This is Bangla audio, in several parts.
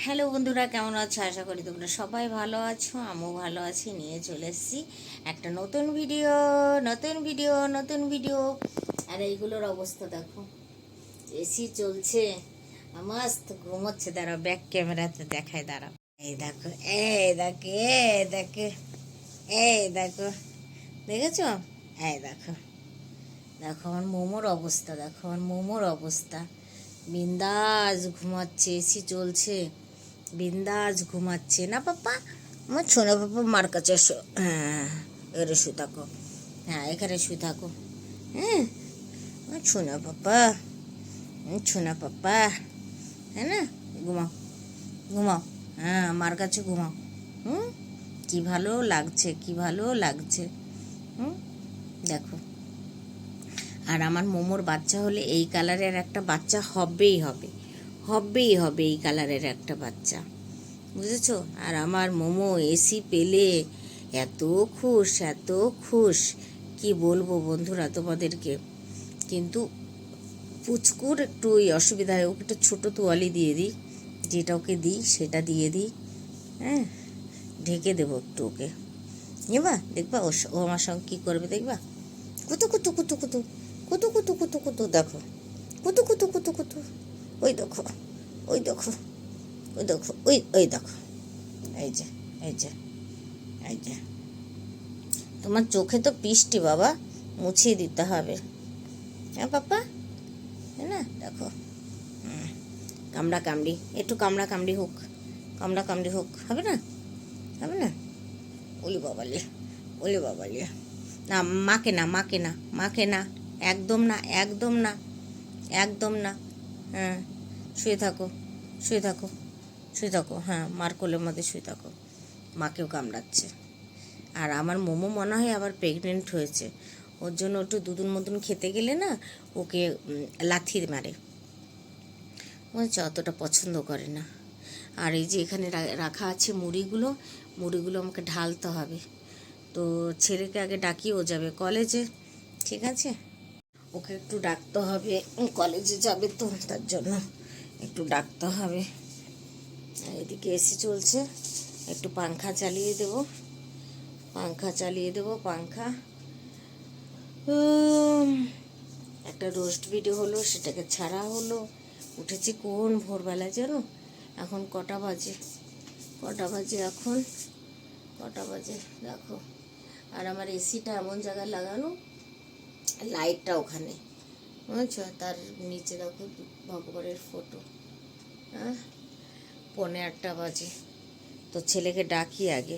হ্যালো বন্ধুরা, কেমন আছো? আশা করি তোমরা সবাই ভালো আছো, আমিও ভালো আছি। নিয়ে চলে এসেছি একটা নতুন ভিডিও। নতুন ভিডিও। আর এইগুলোর অবস্থা দেখো, এসি চলছে, মস্ত ঘুমোচ্ছে। দাঁড়াও, ব্যাক ক্যামেরাতে দেখায়, দাঁড়াও। এই দেখো, এই দেখো, এই দেখো, এই দেখো, দেখেছো? এই দেখো, দেখো আমার মোমোর অবস্থা, দেখো আমার মোমোর অবস্থা। বিন্দাস ঘুমাচ্ছে, এসি চলছে, বিন্দাস ঘুমাচ্ছে না পাপ্পা? আমার ছোনো পাপ্পা মার কাছে এসো। হ্যাঁ, এখানে শুয়ে থাকো। হ্যাঁ, এখানে শুয়ে থাকো। হ্যাঁ, আমার ছোনা পাপ্পা, হ্যাঁ না? ঘুমাও, ঘুমাও। হ্যাঁ, মার কাছে ঘুমাও। হুম, কি ভালো লাগছে, কি ভালো লাগছে। হুম, দেখো। আর আমার মোমোর বাচ্চা হলে এই কালারের একটা বাচ্চা হবেই হবে, হবেই হবে এই কালারের একটা বাচ্চা, বুঝেছো? আর আমার মোমো এসি পেলে এত খুশ, এত খুশ, কি বলবো বন্ধুরা তোমাদেরকে। কিন্তু পুচকুর একটু ওই অসুবিধা হয়, ওকে একটু ছোটো তোয়ালি দিয়ে দিই, যেটা ওকে দিই সেটা দিয়ে দিই। হ্যাঁ, ঢেকে দেবো একটু ওকে। নেবা, দেখবা ও আমার সঙ্গে কী করবে, দেখবা। কুতু কুতু কুতু কুতু কুতু কুতু কুতু কুতু, দেখো, কুতু কুতু কুতু কুতু। ওই দেখো, ওই দেখো, ওই দেখো, ওই ওই দেখো, এই যে, এই যে, এই যে। তোমার চোখে তো পিষ্টি বাবা, মুছিয়ে দিতে হবে। হ্যাঁ পাপ্পা, তাই না? দেখো, কামড়া কামড়ি, একটু কামড়া কামড়ি হোক, কামড়া কামড়ি হোক, হবে না? হবে না? ওলি বাবালি, ওলি বাবালি। না, মাকে না, মাকে না, মাকে না, একদম না, একদম না, একদম না। হ্যাঁ, শুয়ে থাকো, শুয়ে থাকো, শুয়ে থাকো। হ্যাঁ, মার কোলের মধ্যে শুয়ে থাকো। মাকেও কামড়াচ্ছে। আর আমার মোমো মনে হয় আবার প্রেগনেন্ট হয়েছে, ওর জন্য একটু দুধুন মতন খেতে গেলে না ওকে লাথি মারে, বুঝছো? অতটা পছন্দ করে না। আর এই যে এখানে রাখা আছে মুড়িগুলো, মুড়িগুলো আমাকে ঢালতে হবে। তো ছেলেকে আগে ডাকি, ও যাবে কলেজে, ঠিক আছে? ওকে একটু ডাকতে হবে, কলেজে যাবে তো, তার জন্য একটু ডাকতে হবে। এদিকে এসি চলছে, একটু পাংখা চালিয়ে দেবো, পাংখা চালিয়ে দেবো, পাংখা। একটা রোস্ট ভিডিও হলো, সেটাকে ছাড়া হলো। উঠেছি কোন ভোরবেলায় জানো? এখন কটা বাজে, কটা বাজে এখন, কটা বাজে দেখো। আর আমার এসিটা এমন জায়গায় লাগানো, লাইটটা ওখানে, বুঝছো? তার নিচে দেখো ভগবানের ফটো। হ্যাঁ, 8:45 বাজে। তো ছেলেকে ডাকি আগে,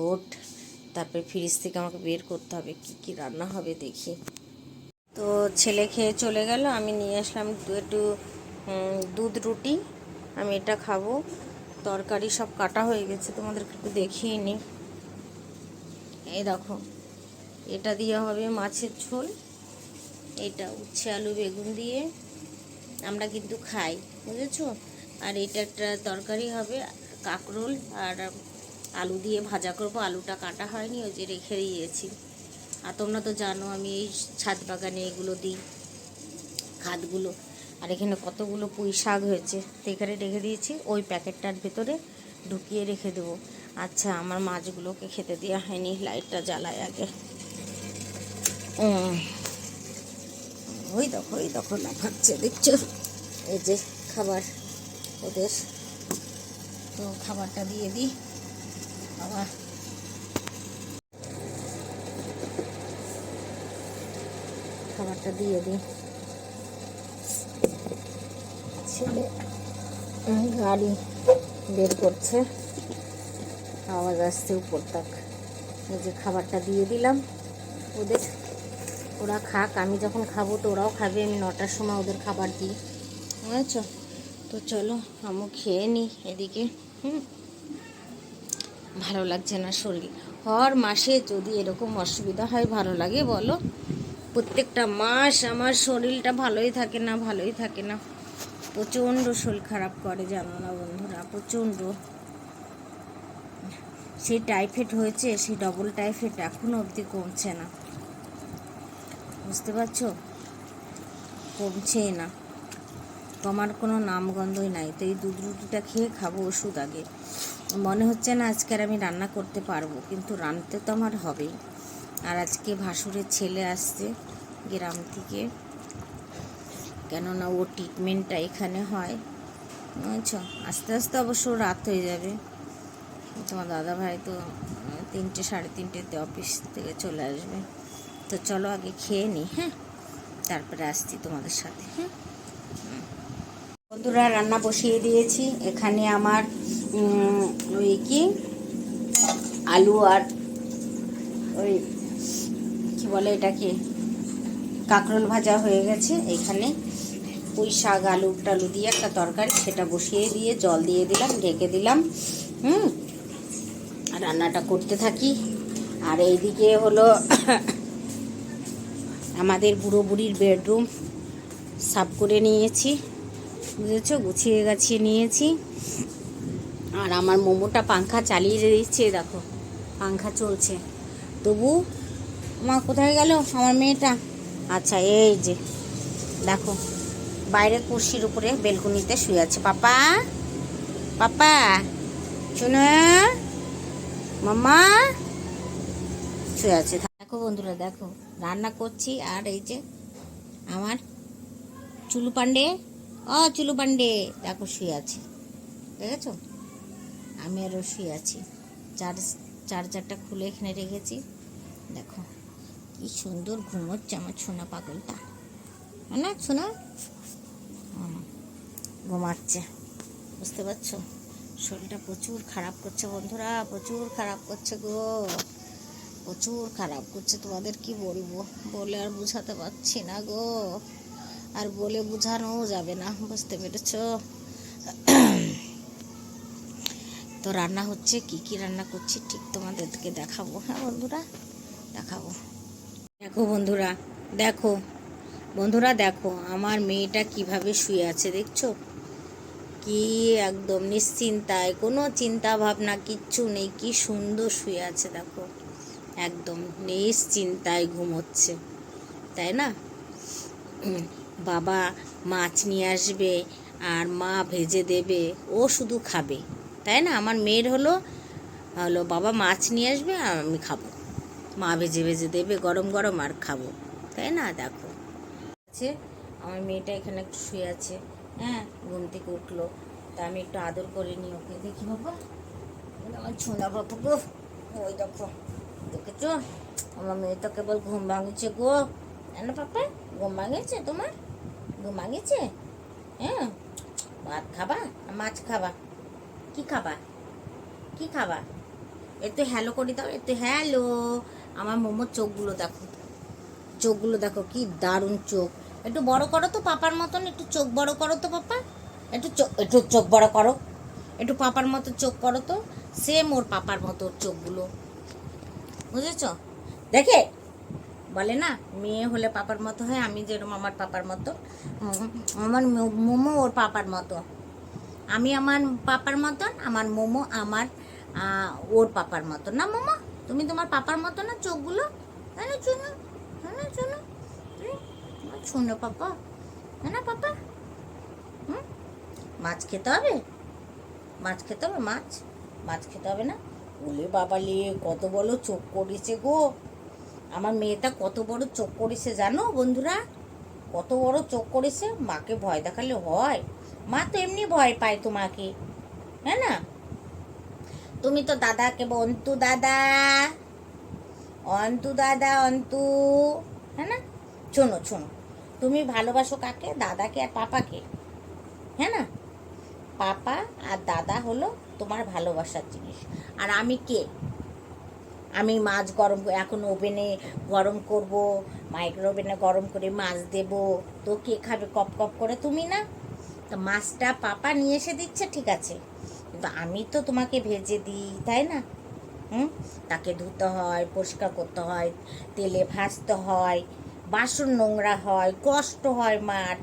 ওঠ, তারপরে ফ্রিজ থেকে আমাকে বের করতে হবে কি কি রান্না হবে দেখি। তো ছেলে খেয়ে চলে গেল, আমি নিয়ে আসলাম একটু দুধ রুটি, আমি এটা খাবো। তরকারি সব কাটা হয়ে গেছে, তোমাদেরকে একটু দেখিয়ে নিই। এই দেখো, এটা দিয়ে হবে মাছের ঝোল, এটা উচ্ছে আলু বেগুন দিয়ে আমরা কিন্তু খাই, বুঝেছো? আর এটা একটা তরকারি হবে কাঁকরোল আর আলু দিয়ে ভাজা করবো। আলুটা কাটা হয়নি, ওই যে রেখে দিয়েছি। আর তোমরা তো জানো আমি এই ছাদ বাগানে এগুলো দিই, খাদগুলো। আর এখানে কতগুলো পুঁই শাক হয়েছে, তো এখানে রেখে দিয়েছি, ওই প্যাকেটটার ভেতরে ঢুকিয়ে রেখে দেবো। আচ্ছা, আমার মাছগুলোকে খেতে দেওয়া হয়নি, লাইটটা জ্বালায় আগে। ওই দেখো, ওই দেখো লাফাচ্ছে, দেখছো? এই যে খাবার ওদের, তো খাবারটা দিয়ে দিই বাবা। খাবারটা দিয়ে দিই। ছেলে গাড়ি বের করছে, আওয়াজ আসছে উপর তাক। এই যে খাবারটা দিয়ে দিলাম ওদের, ওরা খাক, আমি যখন খাবো তো ওরাও খাবে। আমি 9টার সময় ওদের খাবার দিই, বুঝেছো? তো চলো আমিও খেয়ে নিই এদিকে। ভালো লাগছে না শরীর, হর মাসে যদি এরকম অসুবিধা হয় ভালো লাগে বলো? প্রত্যেকটা মাস আমার শরীরটা ভালোই থাকে না, ভালোই থাকে না, প্রচণ্ড শরীর খারাপ করে, জানো না বন্ধুরা, প্রচণ্ড। সেই টাইফয়েড হয়েছে, সেই ডবল টাইফয়েড এখনও অবধি কমছে না, বুঝতে পারছো? কমছেই না, কমার কোনো নামগন্ধই নাই। তো এই দুধ রুটিটা খেয়ে খাবো ওষুধ আগে। মনে হচ্ছে না আজকে আর আমি রান্না করতে পারবো, কিন্তু রাঁধতে তো আমার হবেই। আর আজকে ভাসুরের ছেলে আসছে গ্রাম থেকে, কেননা ও ট্রিটমেন্টটা এখানে হয়, বুঝছো। আস্তে আস্তে অবশ্য রাত হয়ে যাবে। তোমার দাদা ভাই তো 3টে সাড়ে 3টেতে অফিস থেকে চলে আসবে। তো চলো আগে খেয়ে নিই, হ্যাঁ, তারপরে আসছি তোমাদের সাথে। হ্যাঁ বন্ধুরা, রান্না বসিয়ে দিয়েছি। এখানে আমার ওই কি আলু আর ওই কি বলে এটাকে কাঁকরোল ভাজা হয়ে গেছে। এখানে পুঁই শাক আলু টালু দিয়ে একটা তরকারি, সেটা বসিয়ে দিয়ে জল দিয়ে দিলাম, ঢেকে দিলাম। আর রান্নাটা করতে থাকি। আর এইদিকে হলো আমাদের বুড়ো বুড়ির বেডরুম সাফ করে নিয়েছি, বুঝেছো, গুছিয়ে গাছিয়ে নিয়েছি। আর আমার মোমোটা পাংখা চালিয়ে দিচ্ছে, দেখো পাংখা চলছে। তবু মা কোথায় গেল আমার মেয়েটা? আচ্ছা, এই যে দেখো বাইরে কুর্সির উপরে বেলকুনিতে শুয়ে আছে। পাপা পাপা শোনো, মাম্মা শুয়ে আছে। দেখো বন্ধুরা, দেখো রান্না করছি। আর এই যে আমার চুলু পান্ডে, চুলু পান্ডে দেখো শুয়ে আছে, দেখেছো? আমি আরও শুয়ে আছি। চার্জারটা খুলে এখানে রেখেছি। দেখো কি সুন্দর ঘুমোচ্ছে আমার সোনা পাগলটা, না শোনা ঘুমাচ্ছে, বুঝতে পারছো? শরীরটা প্রচুর খারাপ করছে বন্ধুরা, প্রচুর খারাপ করছে গো, প্রচুর খারাপ করছে। তোমাদের কি বলবো, বলে আর বোঝাতে পারছি না গো, আর বলে বোঝানো যাবে না, বুঝতে পেরেছো? তো রান্না হচ্ছে, কি কি রান্না করছি ঠিক তোমাদেরকে দেখাবো। হ্যাঁ বন্ধুরা, দেখাবো। দেখো বন্ধুরা, দেখো বন্ধুরা, দেখো আমার মেয়েটা কিভাবে শুয়ে আছে, দেখছো? কি একদম নিশ্চিন্তায়, কোনো চিন্তা ভাবনা কিচ্ছু নেই, কি সুন্দর শুয়ে আছে দেখো, একদম নিশ্চিন্তায় ঘুমোচ্ছে, তাই না? বাবা মাছ নিয়ে আসবে আর মা ভেজে দেবে, ও শুধু খাবে, তাই না? আমার মেয়ের হলো হলো বাবা মাছ নিয়ে আসবে আর আমি খাবো, মা ভেজে ভেজে দেবে গরম গরম আর খাবো, তাই না? দেখো আছে আমার মেয়েটা এখানে একটু শুয়ে আছে, হ্যাঁ, ঘুম থেকে উঠলো, তা আমি একটু আদর করে নিই ওকে। দেখি বাবা, আমার ছোনা বাবু গো, ওই দেখো, দেখেছো আমার মেয়ে তো কেবল ঘুম ভাঙিছে গো, না পাপা? ঘুম ভাঙিয়েছে তোমার? ঘুম ভাঙিয়েছে? হ্যাঁ, ভাত খাবা মাছ খাবা? কি খাবা? কি খাবা? একটু হ্যালো করে দাও, একটু হ্যালো। আমার মোমোর চোখগুলো দেখো, চোখগুলো দেখো কি দারুণ চোখ। একটু বড় করো তো পাপার মতন, একটু চোখ বড় করো তো পাপা, একটু চোখ বড় করো, একটু পাপার মতো চোখ করো তো, সেম ওর পাপার মতো চোখগুলো, বুঝেছ? দেখে বলে না মেয়ে হলে পাপার মতো হয়, আমি যেরকম আমার পাপার মতো, আমার মোমো ওর পাপার মতো, আমি আমার পাপার মতন, আমার মোমো আমার ওর পাপার মতো না। মোমো তুমি তোমার পাপার মতো না চোখগুলো, হ্যাঁ না চুনো, হ্যাঁ না চুনো, শুনো পাপা, হ্যাঁ না পাপা? মাছ খেতে হবে, মাছ খেতে হবে, মাছ মাছ খেতে হবে না? ওলে বাবা লে, কত বড় চোখ করেছে গো আমার মেয়েটা, কত বড় চোখ করেছে জানো বন্ধুরা, কত বড় চোখ করেছে। মাকে ভয় দেখালে হয়? মা তো এমনি ভয় পায় তোমাকে, হ্যাঁ না? তুমি তো দাদাকে অন্তু দাদা, অন্তু দাদা, অন্তু, হ্যাঁ না? শোনো শোনো, তুমি ভালোবাসো কাকে? দাদাকে আর পাপাকে, হ্যাঁ না? পাপা আর দাদা হলো তোমার ভালোবাসার জিনিস। আর আমি কে? আমি মাছ গরম এখন ওভেনে গরম করব, মাইক্রো ওভেনে গরম করে মাছ দেব, তো কে খাবে কপ কপ করে? তুমি না? তো মাছটা পাপা নিয়ে এসে দিচ্ছে, ঠিক আছে, কিন্তু আমি তো তোমাকে ভেজে দিই, তাই না? তাকে ধুতে হয়, পরিষ্কার করতে হয়, তেলে ভাজতে হয়, বাসন নোংরা হয়, কষ্ট হয় মার,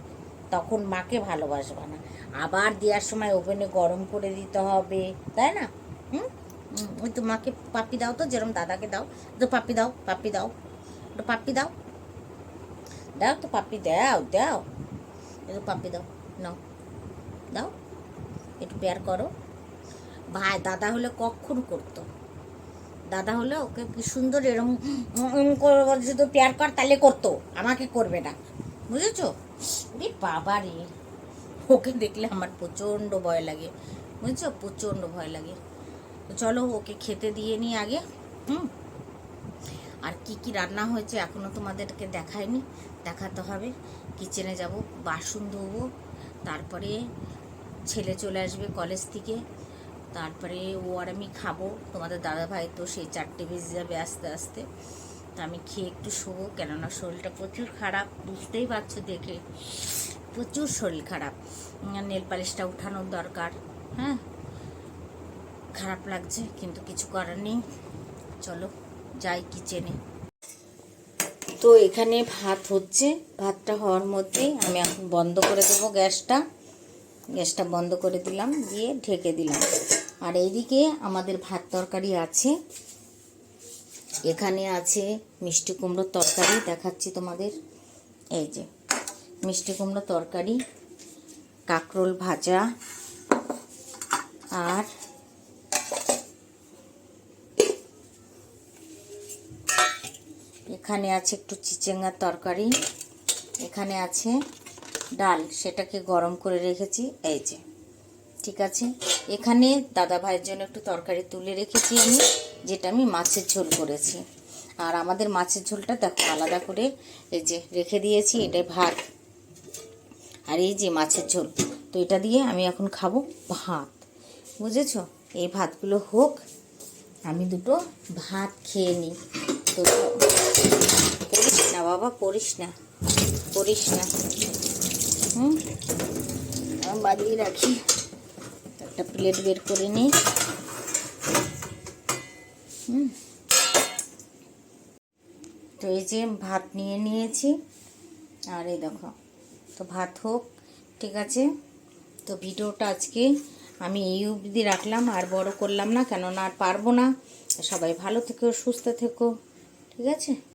তখন মাকে ভালোবাসবা না। আবার দেওয়ার সময় ওভেনে গরম করে দিতে হবে, তাই না? ওই তো মাকে পাপ্পি দাও তো, যেরকম দাদাকে দাও, তো পাপ্পি দাও, পাপ্পি দাও, একটু পাপ্পি দাও, দাও তো পাপ্পি, দাও দাও, একটু পাপ্পি দাও, নাও দাও, একটু পেয়ার করো। ভাই দাদা হলে কখন করতো, দাদা হলে ওকে কি সুন্দর এরকম শুধু পেয়ার কর তাহলে করতো, আমাকে করবে না, বুঝেছো? বাবা রে, ওকে দেখলে আমার প্রচণ্ড ভয় লাগে, বুঝছো, প্রচণ্ড ভয় লাগে। তো চলো ওকে খেতে দিয়ে নিই আগে। হুম, আর কি কি রান্না হয়েছে এখনও তোমাদেরকে দেখায়নি, দেখাতে হবে। কিচেনে যাব, বাসন ধোবো, তারপরে ছেলে চলে আসবে কলেজ থেকে, তারপরে ও আর আমি খাবো। তোমাদের দাদাভাই তো সেই 4টে বেজে যাবে আস্তে আস্তে। তা আমি খেয়ে একটু শোবো, কেননা শরীরটা প্রচুর খারাপ, বুঝতেই পারছো দেখে, প্রচুর শরীর খারাপ। নেল পালিশটা উঠানোর দরকার। হ্যাঁ, খারাপ লাগছে কিন্তু কিছু করার নেই। চলো যাই কিচেনে। তো এখানে ভাত হচ্ছে, ভাতটা হওয়ার মধ্যেই আমি এখন বন্ধ করে দেবো গ্যাসটা। গ্যাসটা বন্ধ করে দিলাম, দিয়ে ঢেকে দিলাম। আর এইদিকে আমাদের ভাত তরকারি আছে। এখানে আছে মিষ্টি কুমড়োর তরকারি, দেখাচ্ছি তোমাদের। এই যে মিষ্টি কুমড়ো তরকারি, কাঁকরোল ভাজা, আর এখানে আছে একটু চিচিঙ্গার তরকারি, এখানে আছে ডাল, সেটাকে গরম করে রেখেছি, এই যে। ঠিক আছে, এখানে দাদা ভাইয়ের জন্য একটু তরকারি তুলে রেখেছি আমি, যেটা আমি মাছের ঝোল করেছি। আর আমাদের মাছের ঝোলটা দেখো আলাদা করে এই যে রেখে দিয়েছি, এটাই ভাত, আর এই যে মাছের ঝোল। তো এটা দিয়ে আমি এখন খাবো ভাত, বুঝেছো? এই ভাতগুলো হোক, আমি দুটো ভাত খেয়ে নিই। তো করিস না বাবা, করিস না, করিস না। বাজিয়ে রাখি, একটা প্লেট বের করে নিই। তো এই যে ভাত নিয়ে নিয়েছি, আর এই দেখো, তো ভাত হোক, ঠিক আছে? তো ভিডিওটা আজকে আমি এই অবধি রাখলাম, আর বড় করলাম না, কেননা আর পারবো না। সবাই ভালো থেকো, সুস্থ থেকো, ঠিক আছে?